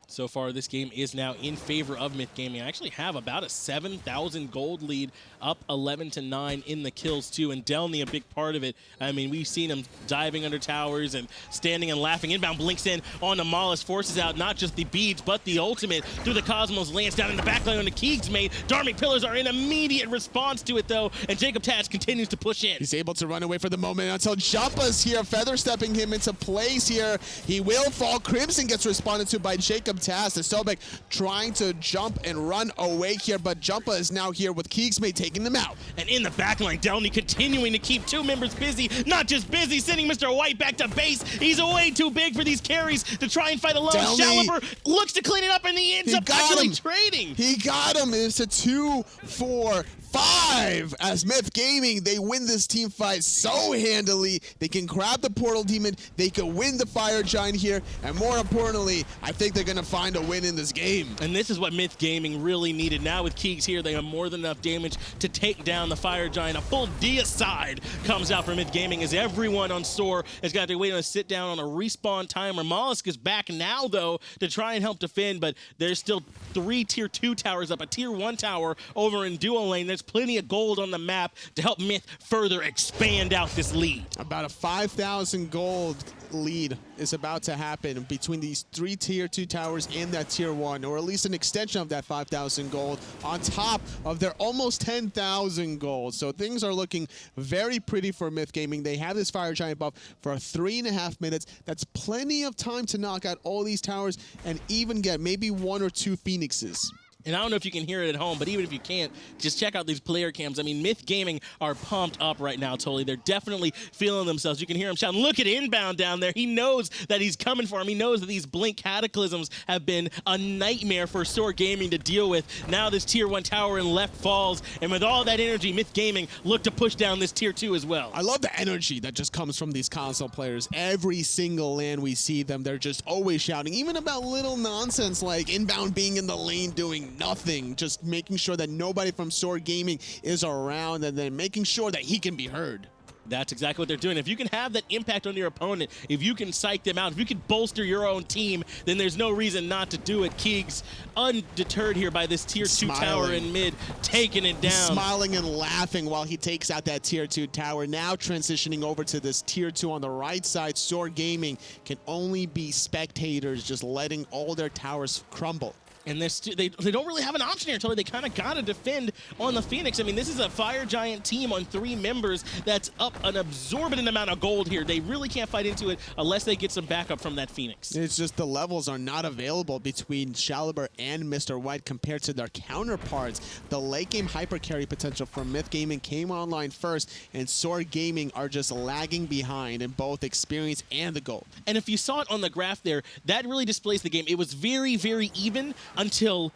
So far, this game is now in favor of Myth Gaming. I actually have about a 7,000 gold lead, up 11-9 in the kills, too. And Delnyy, a big part of it. I mean, we've seen him diving under towers and standing and laughing. Inbound blinks in on the Mollusk, forces out not just the beads, but the ultimate through the Cosmos, lands down in the backline on the KeegsMate. Dharmic Pillars are in immediate response to it, though, and JacobTask continues to push in. He's able to run away for the moment until Jumpahh's here, feather stepping him into place here. He will fall. Crimson gets responded to by JacobTask. JacobTask. The Sobek trying to jump and run away here, but Jumpahhh is now here with KeegsMate taking them out. And in the backline, Delnyy continuing to keep two members busy. Not just busy, sending Mr. White back to base. He's way too big for these carries to try and fight alone. Delnyy Shaliber looks to clean it up, and he ends up actually trading. He got him. It's a 2-4-5 as Myth Gaming, they win this team fight so handily. They can grab the Portal Demon, they can win the Fire Giant here, and more importantly, I think they're gonna find a win in this game. And this is what Myth Gaming really needed. Now with Keegs here, they have more than enough damage to take down the Fire Giant. A full deicide comes out for Myth Gaming as everyone on SoaR has got to wait on a sit down on a respawn timer. Mollusk is back now though to try and help defend, but there's still 3 tier 2 towers up, a tier 1 tower over in duo lane. There's plenty of gold on the map to help Myth further expand out this lead. About a 5,000 gold lead is about to happen between these 3 tier 2 towers and that tier 1, or at least an extension of that 5,000 gold on top of their almost 10,000 gold. So things are looking very pretty for Myth Gaming. They have this Fire Giant buff for 3.5 minutes. That's plenty of time to knock out all these towers and even get maybe 1 or 2 Phoenixes. And I don't know if you can hear it at home, but even if you can't, just check out these player cams. I mean, Myth Gaming are pumped up right now, totally. They're definitely feeling themselves. You can hear him shouting, look at Inbowned down there. He knows that he's coming for him. He knows that these Blink Cataclysms have been a nightmare for SoaR Gaming to deal with. Now this tier 1 tower in left falls, and with all that energy, Myth Gaming look to push down this tier 2 as well. I love the energy that just comes from these console players. Every single LAN we see them, they're just always shouting, even about little nonsense like Inbowned being in the lane doing nothing, just making sure that nobody from SoaR Gaming is around and then making sure that he can be heard. That's exactly what they're doing. If you can have that impact on your opponent, if you can psych them out, if you can bolster your own team, then there's no reason not to do it. Keegs, undeterred here by this tier 2 tower in mid, taking it down. Smiling and laughing while he takes out that tier 2 tower. Now transitioning over to this tier 2 on the right side. SoaR Gaming can only be spectators, just letting all their towers crumble. And they don't really have an option here, Totally. They kind of got to defend on the Phoenix. I mean, this is a Fire Giant team on 3 members that's up an exorbitant amount of gold here. They really can't fight into it unless they get some backup from that Phoenix. It's just the levels are not available between Shaliber and Mr. White compared to their counterparts. The late game hyper carry potential from Myth Gaming came online first, and SoaR Gaming are just lagging behind in both experience and the gold. And if you saw it on the graph there, that really displays the game. It was very, very even until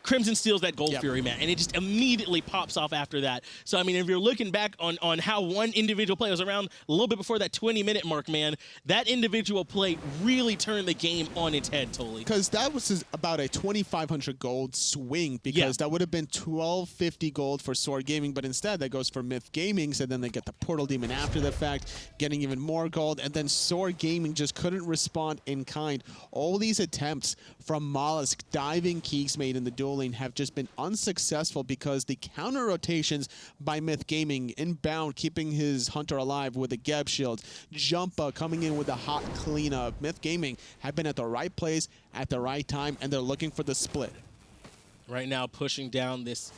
Crimson steals that Gold Fury, man, and it just immediately pops off after that. So, I mean, if you're looking back on how one individual play was around a little bit before that 20-minute mark, man, that individual play really turned the game on its head, totally. Because that was about a 2,500 gold swing, because that would have been 1,250 gold for SoaR Gaming, but instead that goes for Myth Gaming, so then they get the Portal Demon after the fact, getting even more gold, and then SoaR Gaming just couldn't respond in kind. All these attempts from Mollusk diving KeegsMate in the duel lane have just been unsuccessful because the counter rotations by Myth Gaming, Inbowned keeping his Hunter alive with a Geb shield, Jumpahhh coming in with a hot cleanup. Myth Gaming have been at the right place at the right time, and they're looking for the split. Right now pushing down this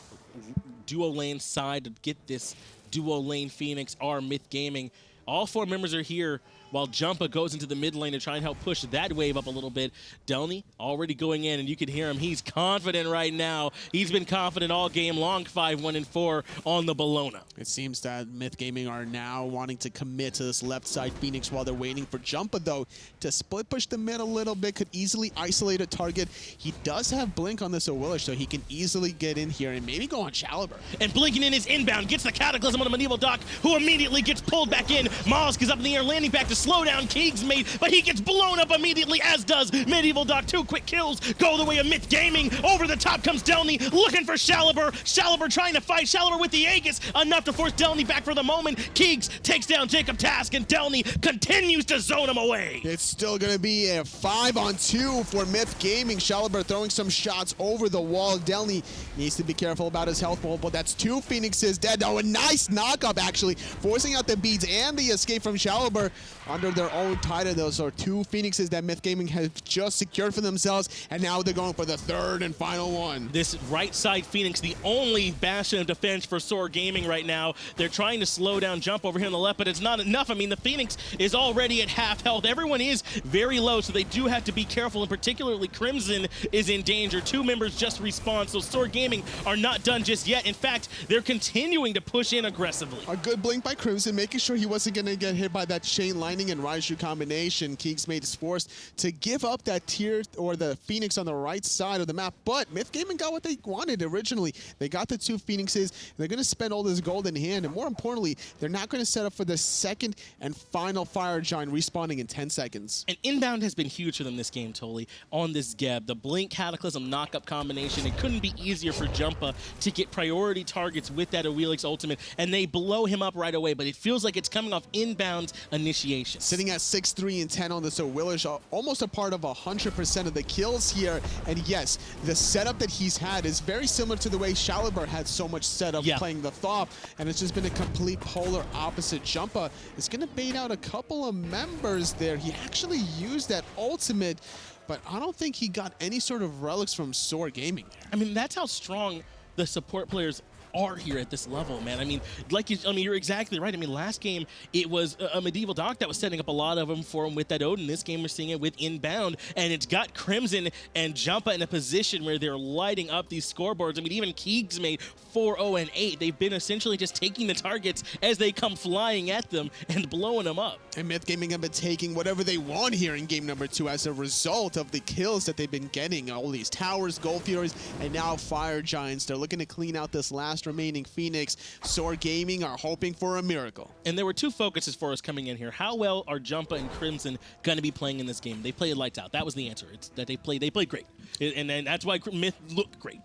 duo lane side to get this duo lane Phoenix are Myth Gaming. All 4 members are here while Jumpahhh goes into the mid lane to try and help push that wave up a little bit. Delnyy already going in, and you can hear him. He's confident right now. He's been confident all game long, 5-1-4 on the Bellona. It seems that Myth Gaming are now wanting to commit to this left side Phoenix while they're waiting for Jumpahhh, though, to split push the mid a little bit, could easily isolate a target. He does have Blink on this Awilix, so he can easily get in here and maybe go on Shaliber. And blinking in his Inbound, gets the Cataclysm on the MedievalDoc, who immediately gets pulled back in. Mollusk is up in the air, landing back to slow down KeegsMate, but he gets blown up immediately, as does MedievalDoc. 2 quick kills go the way of Myth Gaming. Over the top comes Delnyy, looking for Shaliber. Shaliber trying to fight. Shaliber with the Aegis, enough to force Delnyy back for the moment. Keegs takes down JacobTask, and Delnyy continues to zone him away. It's still going to be a 5-on-2 for Myth Gaming. Shaliber throwing some shots over the wall. Delnyy needs to be careful about his health pool, but that's 2 Phoenixes dead. Oh, a nice knock-up, actually, forcing out the beads and the escape from SoaR under their own title. Those are 2 Phoenixes that Myth Gaming has just secured for themselves, and now they're going for the 3rd and final one. This right side Phoenix, the only bastion of defense for SoaR Gaming right now. They're trying to slow down Jump over here on the left, but it's not enough. I mean, the Phoenix is already at half health. Everyone is very low, so they do have to be careful, and particularly Crimson is in danger. 2 members just respawned, so SoaR Gaming are not done just yet. In fact, they're continuing to push in aggressively. A good blink by Crimson, making sure he wasn't going to get hit by that Chain Lightning and Raijin combination. KeegsMate is forced to give up that tier or the Phoenix on the right side of the map, but Myth Gaming got what they wanted originally. They got the 2 Phoenixes, and they're going to spend all this gold in hand, and more importantly, they're not going to set up for the 2nd and final Fire Giant respawning in 10 seconds. And Inbound has been huge for them this game, Totally, on this Geb. The Blink Cataclysm knock-up combination, it couldn't be easier for Jumpahhh to get priority targets with that Awilix ultimate, and they blow him up right away, but it feels like it's coming off Inbound's initiation. Sitting at 6, 3, and 10 on this Awilix, almost a part of 100% of the kills here, and yes, the setup that he's had is very similar to the way SoaR had so much setup playing the Thought, and it's just been a complete polar opposite. Jumpahhh is going to bait out a couple of members there. He actually used that ultimate, but I don't think he got any sort of relics from SoaR Gaming. I mean, that's how strong the support players are here at this level, man. I mean, you're exactly right. I mean, last game, it was a MedievalDoc that was setting up a lot of them for him with that Odin. This game, we're seeing it with Inbound, and it's got Crimson and Jumpahhh in a position where they're lighting up these scoreboards. I mean, even KeegsMate 4-0 and 8. They've been essentially just taking the targets as they come flying at them and blowing them up. And Myth Gaming have been taking whatever they want here in game number 2 as a result of the kills that they've been getting. All these towers, Gold Furies, and now Fire Giants. They're looking to clean out this last remaining Phoenix. SoaR Gaming are hoping for a miracle. And there were 2 focuses for us coming in here. How well are Jumpahhh and Crimson going to be playing in this game? They played lights out. That was the answer. It's that they played great. And that's why Myth looked great.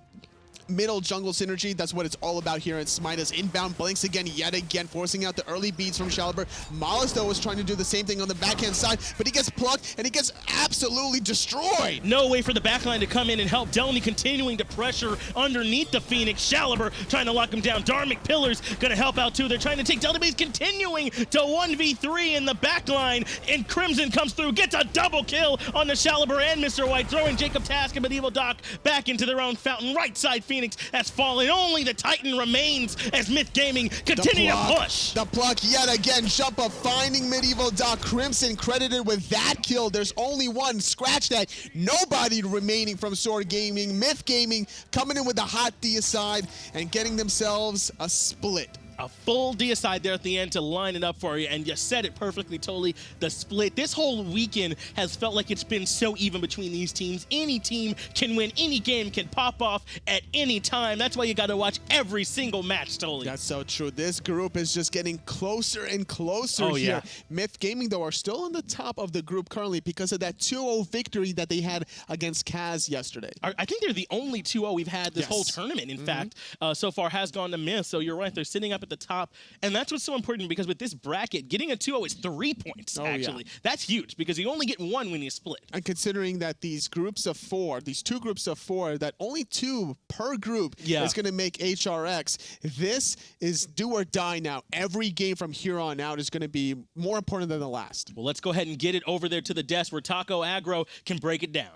Middle jungle synergy, that's what it's all about here in Smite. As Inbound blinks again, yet again, forcing out the early beats from SoaR. Mollusk, though, was trying to do the same thing on the backhand side, but he gets plucked and he gets absolutely destroyed. No way for the backline to come in and help. Delnyy continuing to pressure underneath the Phoenix. SoaR trying to lock him down. Dharmic Pillars going to help out too. They're trying to take Delnyy, but he's continuing to 1v3 in the backline, and Crimson comes through, gets a double kill on the SoaR and Mr. White, throwing JacobTask and MedievalDoc back into their own fountain. Right side Phoenix has fallen. Only the Titan remains as Myth Gaming continue to push. The pluck yet again. Jumpahhh finding MedievalDoc. Crimson credited with that kill. There's only one. Scratch that. Nobody remaining from SoaR Gaming. Myth Gaming coming in with the hot deicide and getting themselves a split. A full deicide there at the end to line it up for you, and you said it perfectly, Totally. The split. This whole weekend has felt like it's been so even between these teams. Any team can win. Any game can pop off at any time. That's why you got to watch every single match, Totally. That's so true. This group is just getting closer and closer here. Myth Gaming, though, are still on the top of the group currently because of that 2-0 victory that they had against Kaz yesterday. I think they're the only 2-0 we've had this whole tournament, in fact, so far has gone to Myth. So you're right. They're sitting up at the top, and that's what's so important, because with this bracket, getting a 2-0 is 3 points, actually. That's huge, because you only get 1 when you split. And considering that these groups of 4, these 2 groups of 4, that only 2 per group is going to make HRX, this is do or die now. Every game from here on out is going to be more important than the last. Well, let's go ahead and get it over there to the desk where Taco Aggro can break it down.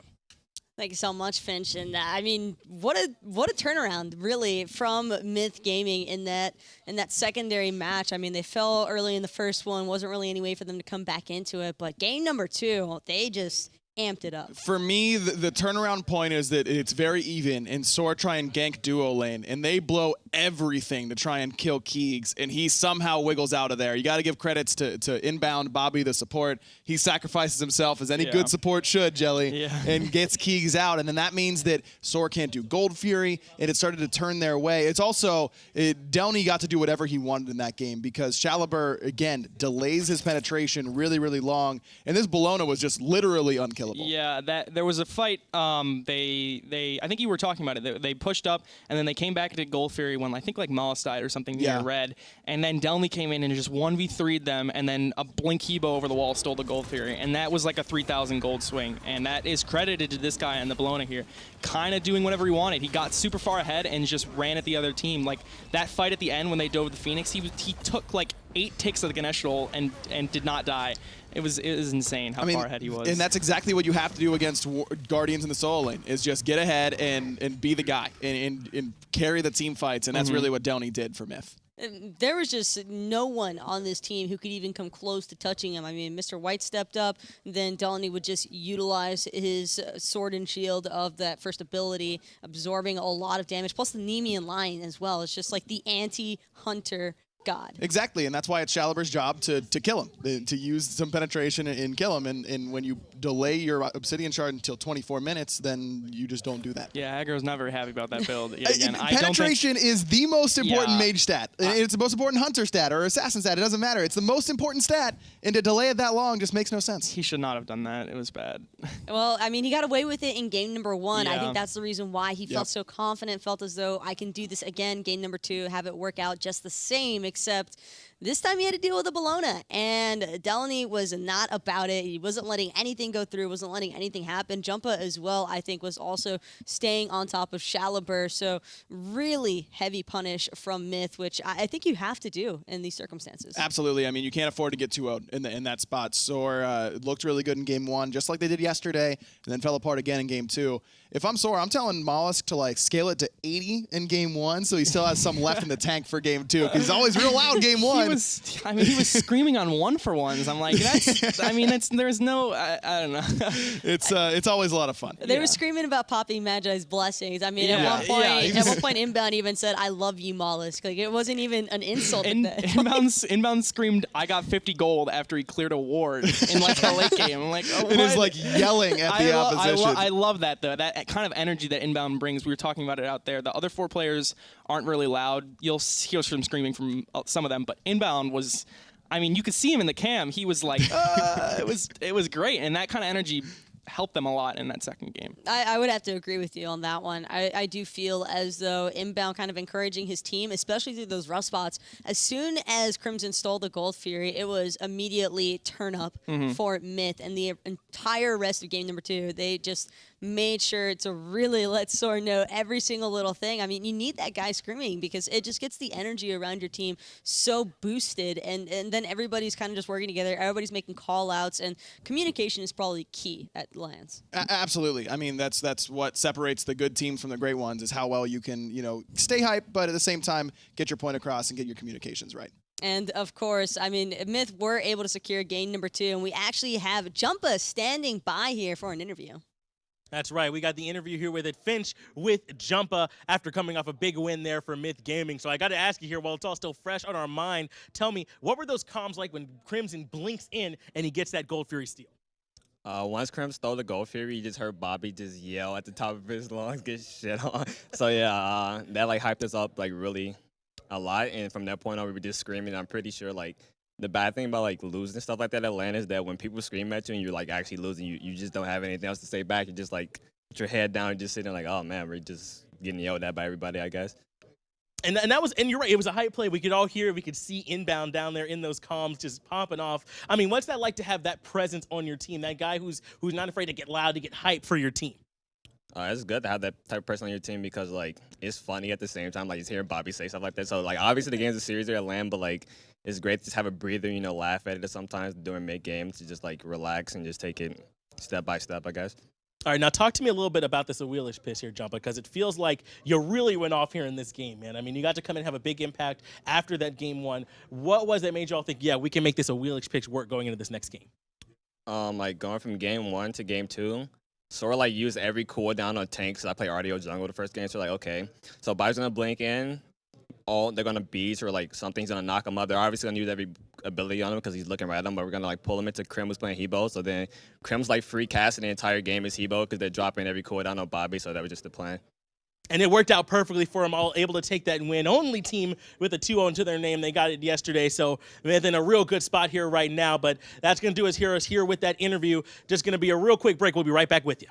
Thank you so much, Finch. And I mean, what a turnaround, really, from Myth Gaming in that secondary match. I mean, they fell early in the first one. Wasn't really any way for them to come back into it. But game number 2, they just amped it up. For me, the turnaround point is that it's very even, and SoaR try and gank duo lane, and they blow everything to try and kill Keegs, and he somehow wiggles out of there. You got to give credits to Inbound, Bobby, the support. He sacrifices himself, as any good support should, Jelly, and gets Keegs out, and then that means that SoaR can't do Gold Fury, and it started to turn their way. It's also, Delnyy got to do whatever he wanted in that game, because SoaR, again, delays his penetration really, really long, and this Bellona was just literally unkillable. Yeah, there was a fight. I think you were talking about it. They pushed up, and then they came back to Gold Fury when I think like Mollusk died or something near red, and then Delnyy came in and just 1v3'd them, and then a blink Hebo over the wall stole the Gold Fury, and that was like a 3,000 gold swing, and that is credited to this guy on the Bellona here, kind of doing whatever he wanted. He got super far ahead and just ran at the other team. Like that fight at the end when they dove the Phoenix, he took like 8 ticks of the Ganesha and did not die. It was insane how far ahead he was. And that's exactly what you have to do against Guardians in the solo lane, is just get ahead and be the guy and carry the team fights, and that's really what Delnyy did for Myth. There was just no one on this team who could even come close to touching him. I mean, Mr. White stepped up, then Delnyy would just utilize his sword and shield of that first ability, absorbing a lot of damage, plus the Nemean line as well. It's just like the anti-hunter god. Exactly, and that's why it's Shalibur's job to kill him, to use some penetration and kill him. And when you delay your Obsidian Shard until 24 minutes, then you just don't do that. Yeah, Aggro's not very happy about that build. Yet again, penetration is the most important mage stat. It's the most important hunter stat or assassin stat. It doesn't matter. It's the most important stat, and to delay it that long just makes no sense. He should not have done that. It was bad. Well, I mean, he got away with it in game number 1. I think that's the reason why he felt so confident, felt as though I can do this again, game number 2, have it work out just the same, except this time he had to deal with a Bellona, and Delnyy was not about it. He wasn't letting anything go through, wasn't letting anything happen. Jumpahhh as well, I think, was also staying on top of Shalibur, so really heavy punish from Myth, which I think you have to do in these circumstances. Absolutely. I mean, you can't afford to get 2-0 in that spot. SoaR looked really good in game 1, just like they did yesterday, and then fell apart again in game 2. If I'm SoaR, I'm telling Mollusk to like scale it to 80 in game 1, so he still has some left in the tank for game 2, because he's always real loud game 1. He was screaming on 1-for-1s. I'm like, there's no, I don't know. It's always a lot of fun. They were screaming about popping Magi's blessings. I mean, at one point, Inbound even said, "I love you, Mollusk." Like, it wasn't even an insult. Inbound screamed, "I got 50 gold" after he cleared a ward in like the late game. I'm like, oh, it is like yelling at the opposition. I love that though. That kind of energy that Inbound brings. We were talking about it out there. The other 4 players aren't really loud. You'll hear some screaming from some of them, but Inbound was, I mean, you could see him in the cam. He was like, it was great, and that kind of energy helped them a lot in that second game. I would have to agree with you on that one. I do feel as though Inbound kind of encouraging his team, especially through those rough spots. As soon as Crimson stole the Gold Fury, it was immediately turn up for Myth, and the entire rest of game number 2, they just made sure to really let SoaR know every single little thing. I mean, you need that guy screaming because it just gets the energy around your team so boosted, and then everybody's kind of just working together. Everybody's making call-outs, and communication is probably key at LANs. Absolutely. I mean, that's what separates the good teams from the great ones, is how well you can, stay hype, but at the same time, get your point across and get your communications right. And, of course, I mean, Myth were able to secure game number 2, and we actually have Jumpahhh standing by here for an interview. That's right. We got the interview here with Finch with Jumpahhh after coming off a big win there for Myth Gaming. So I got to ask you here, while it's all still fresh on our mind, tell me, what were those comms like when Crimson blinks in and he gets that Gold Fury steal? Once Crim stole the Gold Fury, you just heard Bobby just yell at the top of his lungs, get shit on. So yeah, that like hyped us up like really a lot. And from that point on, we were just screaming. I'm pretty sure like the bad thing about like losing and stuff like that at LAN is that when people scream at you and you're like actually losing, you just don't have anything else to say back. You just like put your head down and just sitting like, oh man, we're just getting yelled at by everybody, I guess. And that was, and you're right, it was a hype play. We could all hear, we could see Inbound down there in those comms just popping off. I mean, what's that like to have that presence on your team? That guy who's not afraid to get loud, to get hype for your team. It's good to have that type of person on your team because like it's funny at the same time. Like just hearing Bobby say stuff like that. So like obviously the game's a series there at LAN, but like it's great to just have a breather, laugh at it sometimes during mid game to just like relax and just take it step by step, I guess. All right, now talk to me a little bit about this Awilix piss here, Jumpahhh, because it feels like you really went off here in this game, man. I mean, you got to come in and have a big impact after that game 1. What was that made y'all think, yeah, we can make this Awilix pitch work going into this next game? Like going from game 1 to game 2, SoaR like used every cooldown on tanks. I play RDO jungle the first game, so like, okay. So Bobby's gonna blink in, they're gonna beat or like something's gonna knock him up. They're obviously gonna use every ability on him because he's looking right at them, but we're gonna like pull him into Crim who's playing Hebo. So then Crim's like free casting the entire game as Hebo because they're dropping every cooldown on Bobby, so that was just the plan. And it worked out perfectly for them, all able to take that win. Only team with a 2-0 to their name. They got it yesterday, so they're in a real good spot here right now. But that's going to do us here with that interview. Just going to be a real quick break. We'll be right back with you.